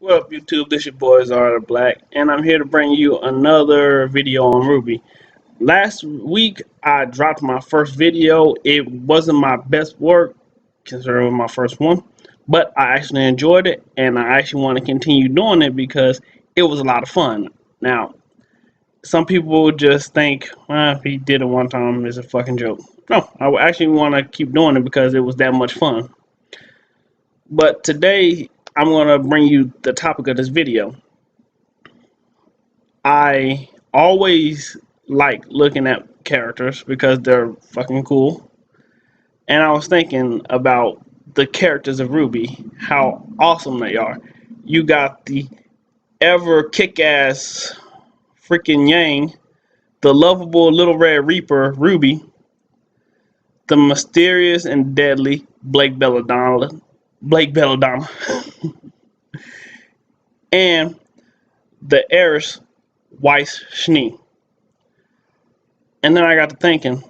What up, YouTube? This your boys are Black, and I'm here to bring you another video on RWBY. Last week, I dropped my first video. It wasn't my best work, considering it was my first one, but I actually enjoyed it, and I actually want to continue doing it because it was a lot of fun. Now, some people just think, if he did it one time, it's a fucking joke. No, I actually want to keep doing it because it was that much fun. But today, I'm going to bring you the topic of this video. I always like looking at characters because they're fucking cool. And I was thinking about the characters of RWBY, how awesome they are. You got the ever kick ass freaking Yang, the lovable Little Red Reaper RWBY, the mysterious and deadly Blake Belladonna, and the heiress Weiss. And then I got to thinking,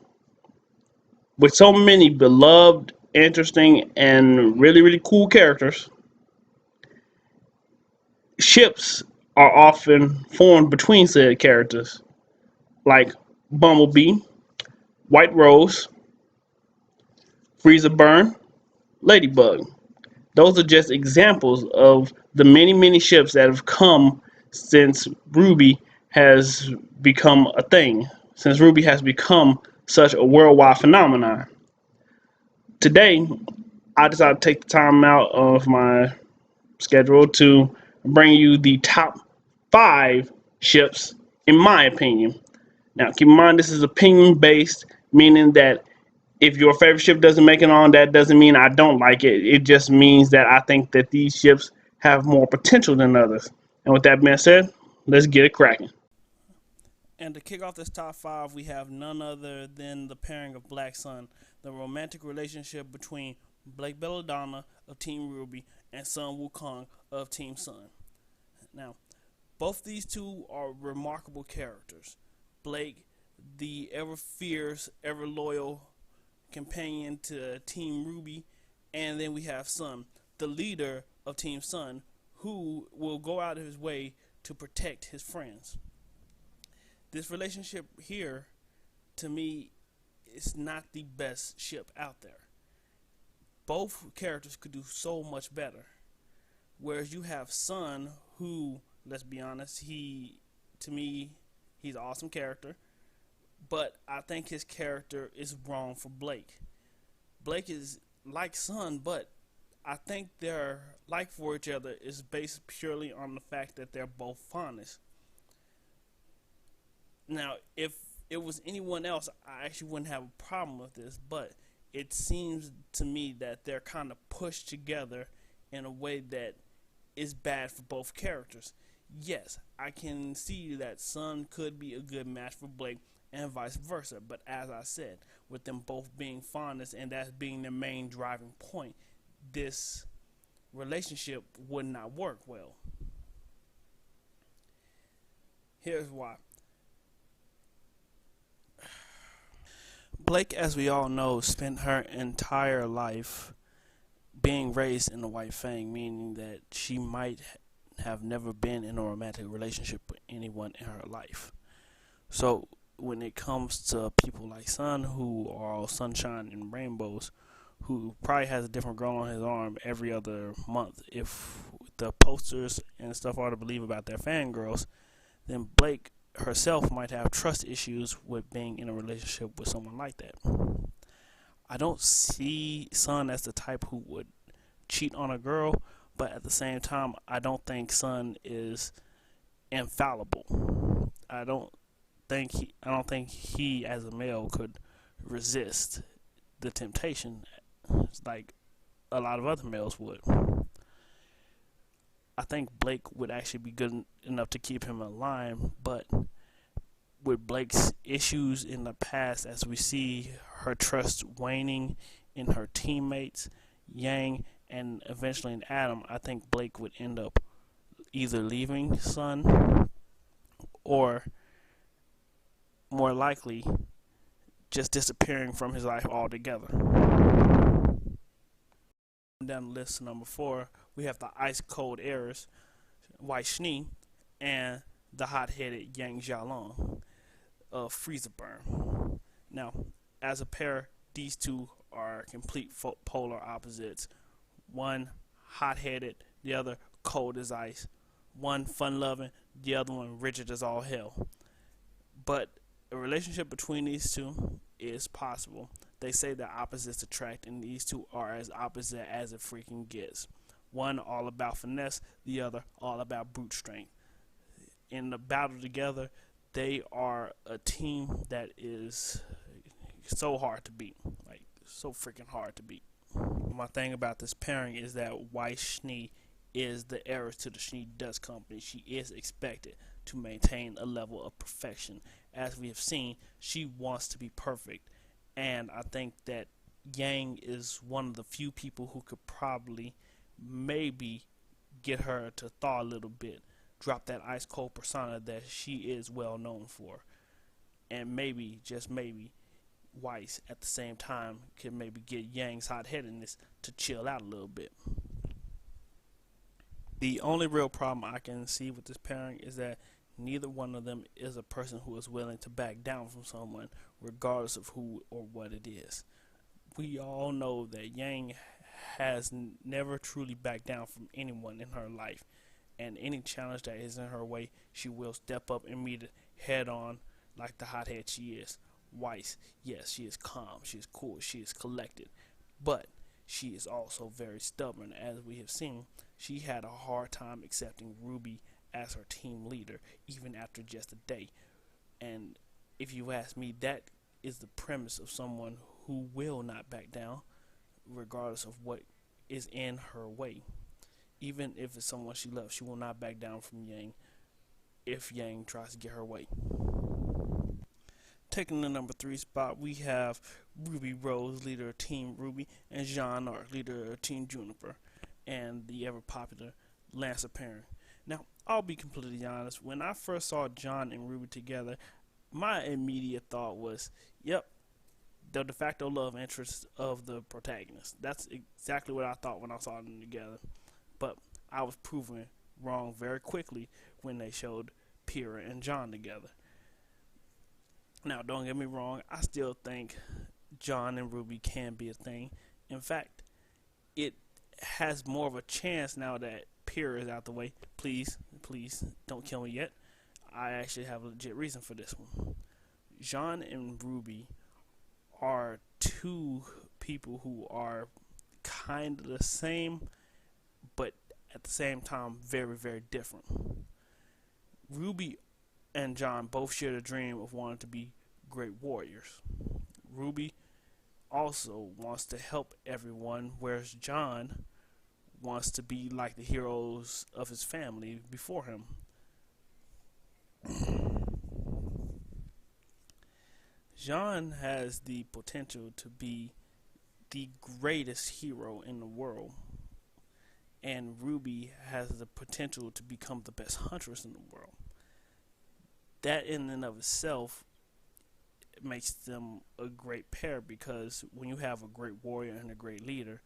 with so many beloved, interesting, and really, really cool characters, ships are often formed between said characters, like Bumblebee, White Rose, Freezer Burn, Ladybug. Those are just examples of the many, many ships that have come since RWBY has become a thing, since RWBY has become such a worldwide phenomenon. Today, I decided to take the time out of my schedule to bring you the top 5 ships, in my opinion. Now, keep in mind, this is opinion based, meaning that if your favorite ship doesn't make it on, that doesn't mean I don't like it. It just means that I think that these ships have more potential than others. And with that being said, let's get it cracking. And to kick off this top 5, we have none other than the pairing of Black Sun, the romantic relationship between Blake Belladonna of Team RWBY and Sun Wukong of Team Sun. Now, both these two are remarkable characters. Blake, the ever fierce, ever loyal companion to Team RWBY, and then we have Sun, the leader of Team Sun, who will go out of his way to protect his friends. This relationship here, to me, is not the best ship out there. Both characters could do so much better. Whereas you have Sun, who, let's be honest, to me, he's an awesome character. But I think his character is wrong for Blake. Blake is like Sun, but I think their like for each other is based purely on the fact that they're both honest. Now, if it was anyone else, I actually wouldn't have a problem with this, but it seems to me that they're kind of pushed together in a way that is bad for both characters. Yes, I can see that Sun could be a good match for Blake and vice versa, but as I said, with them both being fondness and that being the main driving point, this relationship would not work well. Here's why. Blake, as we all know, spent her entire life being raised in the White Fang, meaning that she might have never been in a romantic relationship with anyone in her life. So when it comes to people like Sun, who are all sunshine and rainbows, who probably has a different girl on his arm every other month, if the posters and stuff are to believe about their fangirls, then Blake herself might have trust issues with being in a relationship with someone like that. I don't see Sun as the type who would cheat on a girl, but at the same time, I don't think Sun is infallible. I don't think he as a male could resist the temptation like a lot of other males would. I think Blake would actually be good enough to keep him in line, but with Blake's issues in the past, as we see her trust waning in her teammates, Yang, and eventually in Adam, I think Blake would end up either leaving Sun or, more likely, just disappearing from his life altogether. Down the list, number 4, we have the ice cold heiress, Weiss, and the hot-headed Yang Xiaolong of Freezer Burn. Now, as a pair, these two are complete polar opposites. One hot-headed, the other cold as ice. One fun-loving, the other one rigid as all hell. But a relationship between these two is possible. They say that opposites attract, and these two are as opposite as it freaking gets. One all about finesse, the other all about brute strength. In the battle together, they are a team that is so hard to beat. Like, so freaking hard to beat. My thing about this pairing is that Weiss is the heiress to the Schnee Dust Company. She is expected to maintain a level of perfection. As we have seen, she wants to be perfect. And I think that Yang is one of the few people who could probably, maybe, get her to thaw a little bit. Drop that ice cold persona that she is well known for. And maybe, just maybe, Weiss at the same time can maybe get Yang's hot-headedness to chill out a little bit. The only real problem I can see with this pairing is that neither one of them is a person who is willing to back down from someone, regardless of who or what it is. We all know that Yang has never truly backed down from anyone in her life, and any challenge that is in her way, she will step up and meet it head on like the hothead she is. Weiss, yes, she is calm, she is cool, she is collected, but she is also very stubborn. As we have seen, she had a hard time accepting RWBY as her team leader, even after just a day. And if you ask me, that is the premise of someone who will not back down, regardless of what is in her way. Even if it's someone she loves, she will not back down from Yang if Yang tries to get her way. Taking the number 3 spot, we have Ruby Rose, leader of Team RWBY, and Jean Arc, leader of Team Juniper, and the ever-popular Lancer pairing. Now, I'll be completely honest, when I first saw John and RWBY together, my immediate thought was, yep, the de facto love interest of the protagonist. That's exactly what I thought when I saw them together. But I was proven wrong very quickly when they showed Pyrrha and John together. Now, don't get me wrong, I still think John and RWBY can be a thing. In fact, it has more of a chance now that Pyrrha is out the way. Please don't kill me yet. I actually have a legit reason for this one. Jean and RWBY are two people who are kind of the same, but at the same time very, very different. RWBY and John both share the dream of wanting to be great warriors. RWBY also wants to help everyone, whereas John wants to be like the heroes of his family before him. Jean has the potential to be the greatest hero in the world, and RWBY has the potential to become the best huntress in the world. That in and of itself makes them a great pair, because when you have a great warrior and a great leader,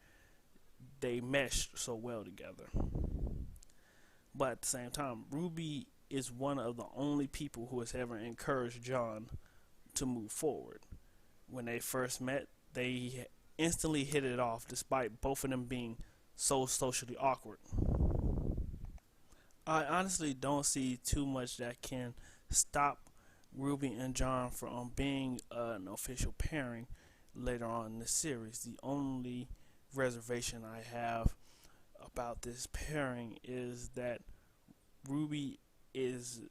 they mesh so well together. But at the same time, RWBY is one of the only people who has ever encouraged John to move forward. When they first met, they instantly hit it off, despite both of them being so socially awkward. I honestly don't see too much that can stop RWBY and John from being an official pairing later on in the series. The only reservation I have about this pairing is that RWBY is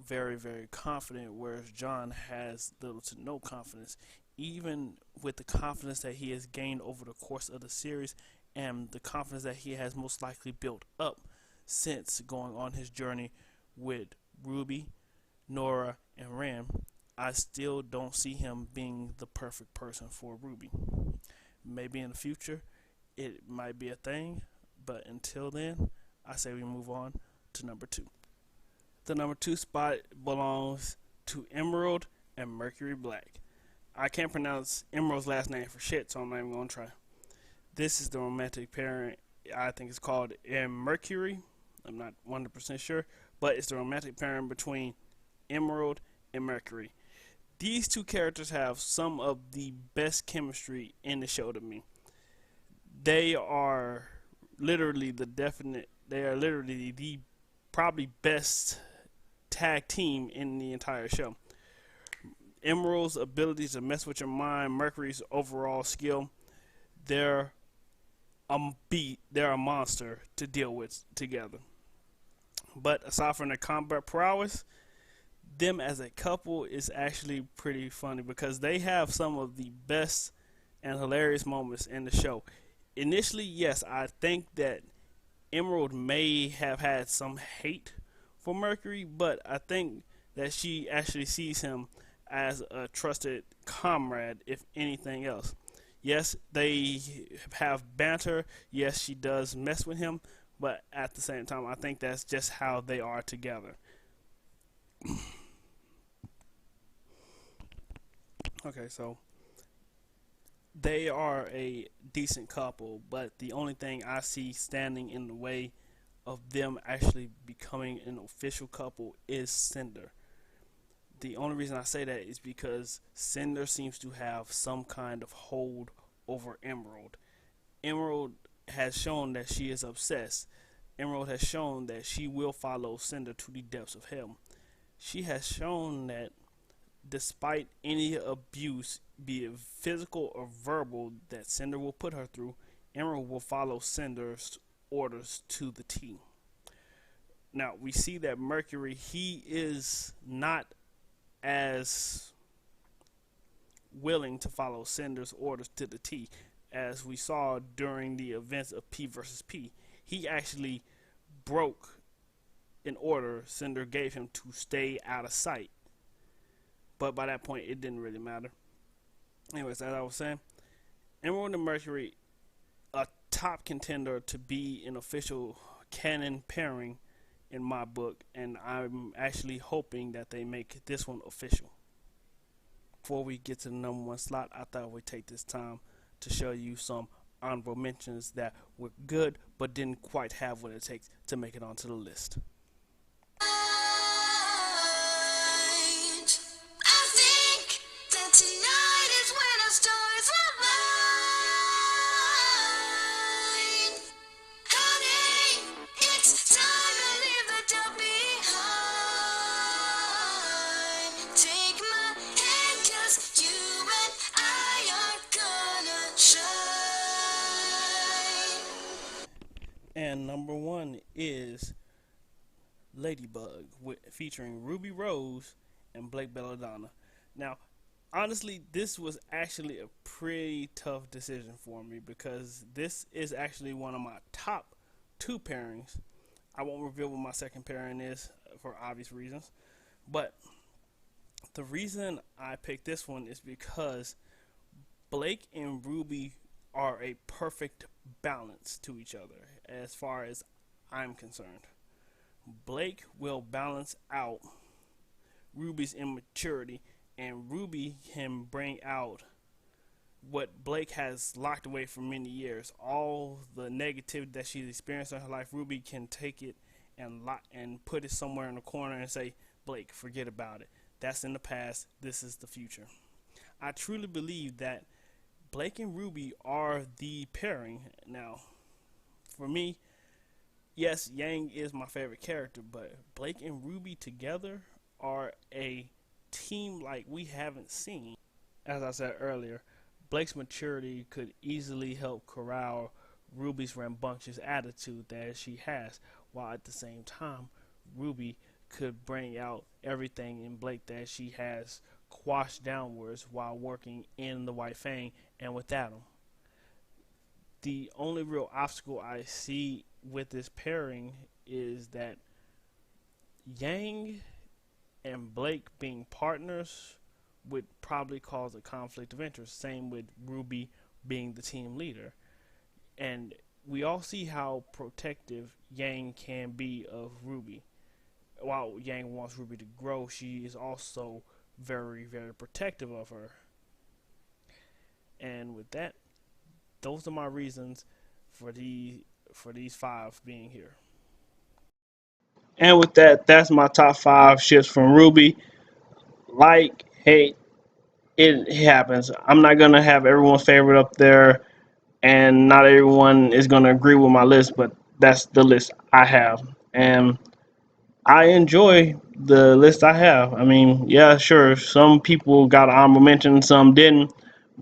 very, very confident, whereas John has little to no confidence. Even with the confidence that he has gained over the course of the series, and the confidence that he has most likely built up since going on his journey with RWBY, Nora, and Ren, I still don't see him being the perfect person for RWBY. Maybe in the future it might be a thing, but until then, I say we move on to number 2. The number 2 spot belongs to Emerald and Mercury Black. I can't pronounce Emerald's last name for shit, so I'm not even going to try. This is the romantic pairing. I think it's called Mercury, I'm not 100% sure, but it's the romantic pairing between Emerald and Mercury. These two characters have some of the best chemistry in the show to me. They are literally the definite. They are literally the probably best tag team in the entire show. Emerald's ability to mess with your mind, Mercury's overall skill, they're they're a monster to deal with together. But aside from their combat prowess, them as a couple is actually pretty funny because they have some of the best and hilarious moments in the show. Initially, yes, I think that Emerald may have had some hate for Mercury, but I think that she actually sees him as a trusted comrade, if anything else. Yes, they have banter. Yes, she does mess with him, but at the same time, I think that's just how they are together. Okay, so they are a decent couple, but the only thing I see standing in the way of them actually becoming an official couple is Cinder. The only reason I say that is because Cinder seems to have some kind of hold over Emerald. Emerald has shown that she is obsessed. Emerald has shown that she will follow Cinder to the depths of hell. She has shown that despite any abuse, be it physical or verbal, that Cinder will put her through, Emerald will follow Cinder's orders to the T. Now, we see that Mercury, he is not as willing to follow Cinder's orders to the T as we saw during the events of P versus P. He actually broke an order Cinder gave him to stay out of sight. But by that point, it didn't really matter. Anyways, as I was saying, Emerald and Mercury, a top contender to be an official canon pairing in my book, and I'm actually hoping that they make this one official. Before we get to the number one slot, I thought we'd take this time to show you some honorable mentions that were good but didn't quite have what it takes to make it onto the list. And number one is Ladybug, featuring Ruby Rose and Blake Belladonna. Now, honestly, this was actually a pretty tough decision for me because this is actually one of my top two pairings. I won't reveal what my second pairing is for obvious reasons, but the reason I picked this one is because Blake and Ruby are a perfect balance to each other as far as I'm concerned. Blake will balance out Ruby's immaturity, and Ruby can bring out what Blake has locked away for many years. All the negativity that she's experienced in her life, Ruby can take it and put it somewhere in the corner and say, Blake, forget about it. That's in the past. This is the future. I truly believe that Blake and Ruby are the pairing. Now, for me, yes, Yang is my favorite character, but Blake and Ruby together are a team like we haven't seen. As I said earlier, Blake's maturity could easily help corral Ruby's rambunctious attitude that she has, while at the same time, Ruby could bring out everything in Blake that she has quashed downwards while working in the White Fang and with Adam. The only real obstacle I see with this pairing is that Yang and Blake being partners would probably cause a conflict of interest. Same with Ruby being the team leader. And we all see how protective Yang can be of Ruby. While Yang wants Ruby to grow, she is also very, very protective of her. And with that, those are my reasons for these five being here. And with that, that's my top 5 ships from RWBY. Like, hate, it happens. I'm not gonna have everyone's favorite up there, and not everyone is gonna agree with my list, but that's the list I have, and I enjoy the list I have. I mean, yeah, sure, some people got honorable mention, some didn't,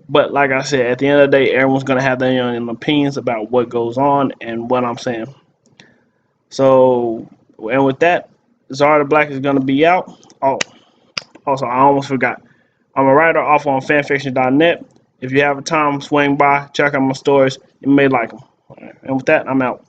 but like I said, at the end of the day, everyone's gonna have their own opinions about what goes on and what I'm saying. So, and with that, Zara the Black is gonna be out. Oh, also, I almost forgot. I'm a writer off on fanfiction.net. If you have a time, swing by, check out my stories. You may like them. And with that, I'm out.